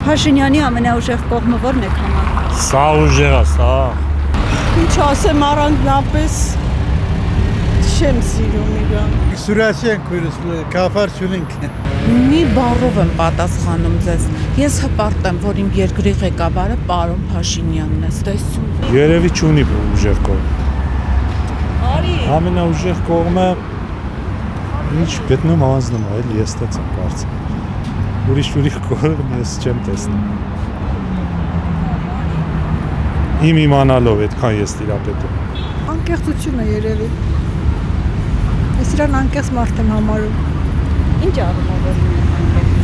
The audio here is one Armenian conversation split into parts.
Փաշինյանի ամենաուժեղ կողմը ո՞րն եք համարում։ Սա ուժեղ է, սա։ Ինչ ասեմ առանձնապես չեմ սիրում իրան։ Սուրասիան քույրս կաֆար չունենք։ Մի բառով եմ պատասխանում ձեզ։ Ես հպարտ եմ, որ իմ երկրի ղեկավարը պարոն Փաշինյանն է, տեսնում։ Երևի չունի ուժեղ կողմ։ Արի։ Ամենաուժեղ կողմը ինչ գտնում հանձնում է, էլ ես ստացա կարծեմ։ Ուրիշ կողմ ես չեմ տեսնում։ Իմ իմանալով այդքան ես տիրապետում։ Անկեղծություն է երևի։ Ես իրան անկեղծ մարդ եմ համարում։ Ինչ առումով է անկեղծ։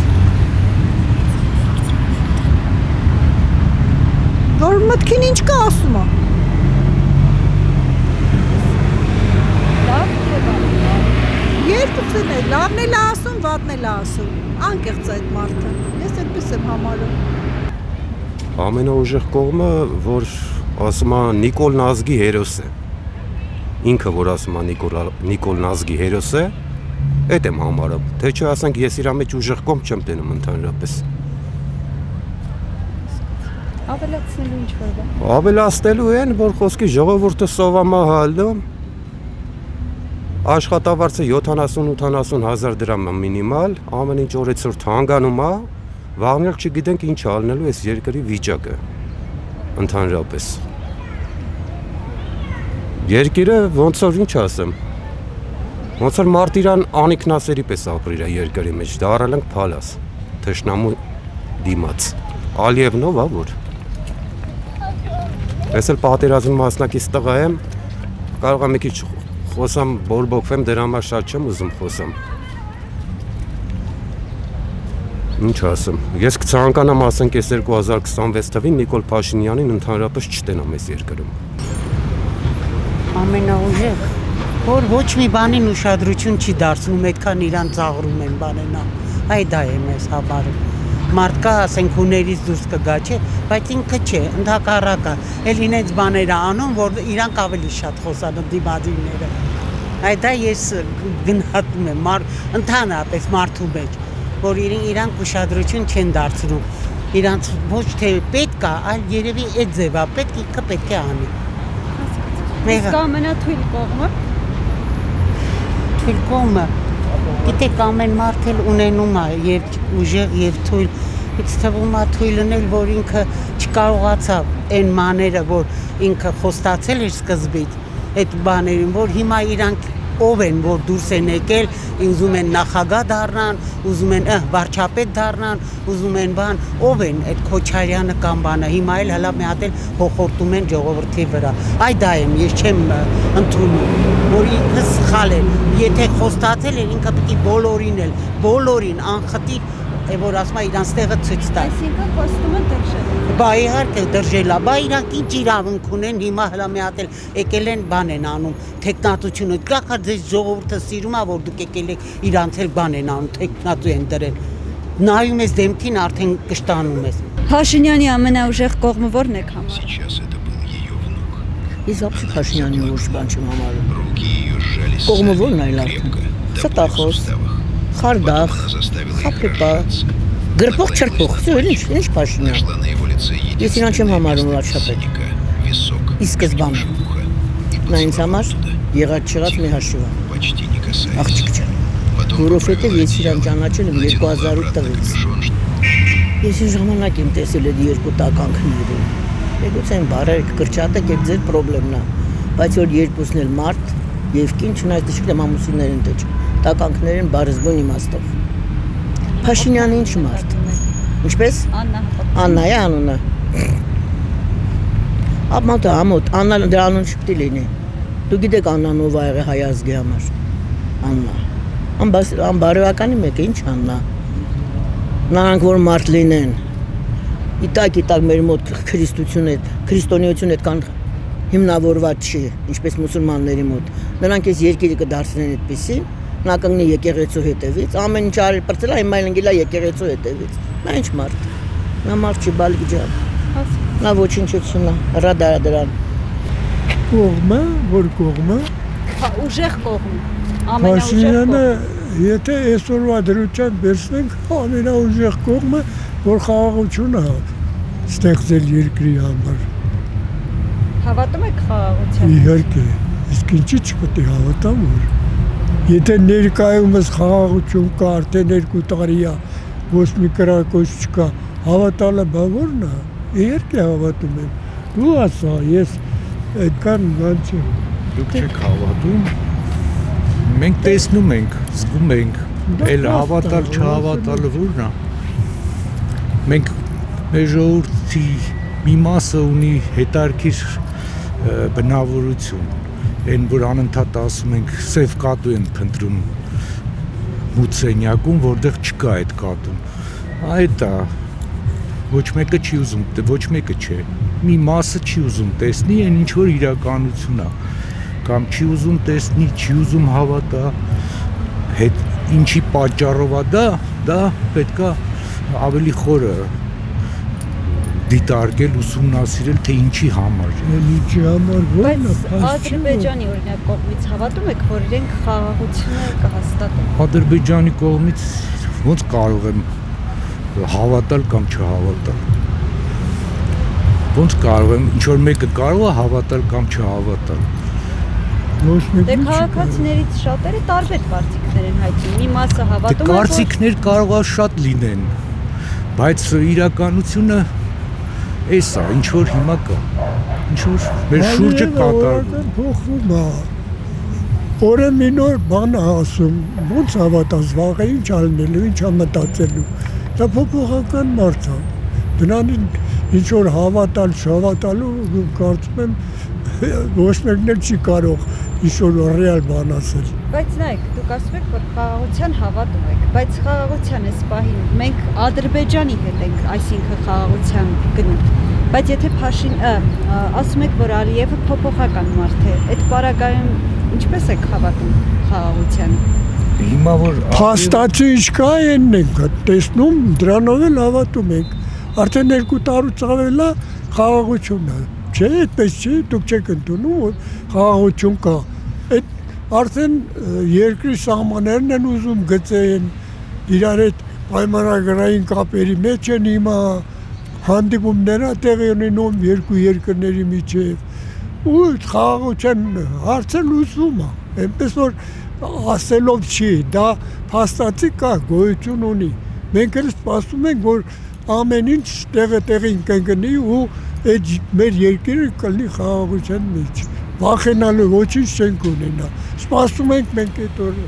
Որ մտքին ինչ կա ասում է։ Լավ թե վատ։ Երկուսն է, լավն էլ ասում, վատն էլ ասում։ Անկեղծ այդ մարդը։ Ես այդպես եմ համարում։ Ամենաուժեղ կողմը, որ ասում է Նիկոլ Նազգի հերոս է։ Ինքը որ ասում է Նիկոլ Նազգի հերոս է, այդ եմ համարում։ Թե չէ ասենք ես իր մեջ ուժեղ կողմ չեմ տենում ընդհանրապես։ Ավելացնելու ինչ որ բան։ Ավելացնելու են, որ խոսքի ժողովուրդը սովամա հալում։ Աշխատավարձը 70-80 հազար դրամ է մինիմալ, ամեն ինչ օրեցօր թանկանում է, վաղնել չգիտենք ինչ ալնելու այս երկրի վիճակը, ընդհանրապես։ Երկիրը ոնց որ ինչ ասեմ, ոնց որ մարտիրան անիքնասերի պես ապրիր է երկրի մեջ, դարել ենք փալաս, թշնամու դիմաց, Ալիևնով ա որ։ Ես էլ պատերազմի մասնակից տղա եմ, կարող եմ մի քիչ խոսամ, բորբոքվեմ, դրա համար շատ չեմ ուզում խոսամ։ Ինչ ասեմ, ես կցանկանամ ասենք այս 2026 թվին Նիկոլ Փաշինյանին ընդհանրապես չտենամ այս երկրում։ Ամենաուժեղ, որ ոչ մի բանին ուշադրություն չի դարձնում, այդքան իրան ծաղրում են բանենա, այ դա եմ ես համարում։ Մարդկա ասենք հուներից դուրս կգա չէ, բայց ինքը չէ, ընդհակառակը, էլ ինենց բաները անում, որ իրանք ավելի շատ խոսան դիմադիրները։ Այ դա ես գնահատում եմ, ընդհանրապես մարդու մեջ, որ իրանք ուշադրություն չեն դարձնում, իրանք ոչ թե պետք է, այլ երևի այդ ձևա, պետք ինքը պետք է անի։ Իսկ ամենաթույլ կողմը։ Թույլ կողմը, գիտեք ամեն մարդ էլ ունենում է եւ ուժեղ եւ թույլ, ինձ թվում է թույլն էլ, որ ինքը չկարողացավ այն մաները, որ ինքը խոստացել էր սկզբից, այդ բաներին, որ հիմա իրանք ով են, որ դուրս են եկել, ուզում են նախագահ դառնան, ուզում են վարչապետ դառնան, ուզում են բան, ով են այդ Քոչարյանը կամ բանը, հիմա էլ հլա մի հատ էլ հոխորտում են ժողովրդի վրա։ Այ դա եմ, ես չեմ ընդունում, որ ինքը սխալ է, եթե խոստացել էր, ինքը պետք է բոլորին անխտիր, որ ասում է իրանց տեղը ցույց տա։ Այսինքն կոստյումը դրժել։ Բա իհարկե դրժելա, բա իրանք ինչ իրավունք ունեն, հիմա հլա մի հատ էլ եկել են բան են անում, տեխնատությունը, կախա ձեզ ժողովուրդը սիրում է, որ դուք եկել եք իրանց էլ բան են անում, տեխնատու են դրել։ Նայում ես դեմքին արդեն կշտանում ես։ Փաշինյանի ամենաուժեղ կողմը ո՞րն եք համարում։ Ես вообще Փաշինյանի ուժ բան չեմ համարում։ Կողմը ո՞րն է արդեն։ Ստախոս, խարդախ, խապրեպա, գրպող չրպող, ինչ Փաշինյան։ Ես իրան չեմ համարում վարչապետ։ Ի սկզբանե։ Նա ինձ համար եղած չեղած մի հաշիվ է։ Աղջիկ ջան։ Որովհետև ես իրան ճանաչել եմ 2008 տվից։ Ես այն ժամանակ եմ տեսել այդ երկու տականքները։ Եգուցե այն բարերը կրճատեք եւ ձեր խնդրեմն է, բայց որ երկուսն էլ մարդ եւ կին չնայած դժգոհ ամուսիններ են դեջ, տականքներ են բարձրագույն իմաստով։ Փաշինյանը ինչ մարդ։ Ինչպես։ Աննա է անունը։ Ամոթ Աննա դրա անուն չպետք է լինի։ Դու գիտեք Աննան ով է եղել հայ ազգի համար։ Աննա։ Անբարոյականի մեկ է ինչ Աննա։ Նրանք որ մարդ լինեն։ Իտակ մեր մոտ քրիստոնեություն այդքան հիմնավորված չի, ինչպես մուսուլմանների մոտ։ Նրանք այս երկիրը կդարձնեն այդպեսի, նա կընկնի եկեղեցու հետևից, ամեն ինչ արել պրծել, հիմա էլ ընկել է եկեղեցու հետևից։ Նա ինչ մարդ։ Նա մարդ չի բալիկ ջան։ Նա ոչնչություն է, ռադարա դրան։ Կողմը, որ կողմը։ Ուժեղ կողմ։ Փաշինյանը, եթե այսօրվա դրությամբ վերցնենք, ամենաուժեղ կողմը որ խաղաղությունը ստեղծել երկրի համար։ Հավատում եք խաղաղության։ Իհարկե, իսկ ինչի՞ չպետք է հավատամ, որ եթե ներկայումս խաղաղություն կա, արդեն 2 տարի է, ոչ մի կրակոց չկա, հավատալը բավարն է, իհարկե հավատում եմ։ Դու ասա, ես այդքան բան չեմ։ Դուք չեք հավատում։ Մենք տեսնում ենք, զգում ենք, այլ հավատալ, չհավատալը որն է։ Մենք մեր ժողովրդի մի մասը ունի հետարքիր բնավորություն, այն որ անընդհատ ասում ենք սև կատու են փնտրում մուտսենյակում, որտեղ չկա այդ կատուն։ Այդ է, ոչ մեկը չի ուզում, ոչ մեկը չէ, մի մասը չի ուզում տեսնի այն ինչ որ իրականություն է, կամ չի ուզում տեսնի, չի ուզում հավատա, հետ ինչի պատճառով է դա պետք է ավելի խորը դիտարկել, ուսումնասիրել, թե ինչի համար։ Ինչի համար ո՞րն է։ Բայց Ադրբեջանի օրինակ կողմից հավատում եք, որ իրենք խաղաղությունը կհաստատեն։ Ադրբեջանի կողմից ոնց կարող եմ հավատալ կամ չհավատալ։ Ոնց կարող եմ, ինչ որ մեկը կարող է հավատալ կամ չհավատալ։ Ոչ Դե մեկին չի քաղաքացիներից շատերը տարբեր կարծիքներ են հայտնում։ Մի մասը Դե հավատում է, որ կարծիքներ կարող է շատ լինեն, բայց իրականությունը էս է, ինչ որ հիմա կա, ինչ որ մեր շուրջը կատարվում։ փոխվում է։ Օրը մի նոր բան է ասում, ոնց հավատաս, վաղը ինչ ալնելու, ինչ մտածելու։ Դա փոփոխական մարդ է։ Դրանին ինչ որ հավատալ, չհավատալու կարծում եմ ոչ մեկն էլ չի կարող ինչ-որ ռեալ բան ասել։ բայց նայեք, դուք ասում եք, որ խաղաղության հավատում եք, բայց խաղաղության այս պահին մենք Ադրբեջանի հետ ենք, այսինքն խաղաղության գնում։ Բայց եթե ասում եք, որ Ալիևը փոփոխական մարդ է, այդ պարագայում ինչպես եք հավատում խաղաղությանը։ Հիմա որ Փաստացի ինչ կա այնն ենք տեսնում, դրանով էլ հավատում ենք։ Արդեն 2 տարուց ավել է խաղաղությունը։ Չէ, այդպես չի, դուք չեք ընդունում, որ խաղաղություն կա։ Այդ արդեն երկրի սահմաններն են ուզում գծեն, իրար հետ պայմանագրային կապերի մեջ են հիմա հանդիպումներ տեղի ունենում 2 երկրների միջև։ Ու խաղաղության հարցը լուծվում է։ Այնպես որ ասելով չի, դա փաստացի կա, գոյություն ունի։ Մենք էլ սպասում ենք, որ ամեն ինչ տեղին կընկնի ու այդ մեր երկիրը կլինի խաղաղության մեջ։ Վախենալու ոչինչ չենք ունենա։ Սպասում ենք մենք այդ օրը։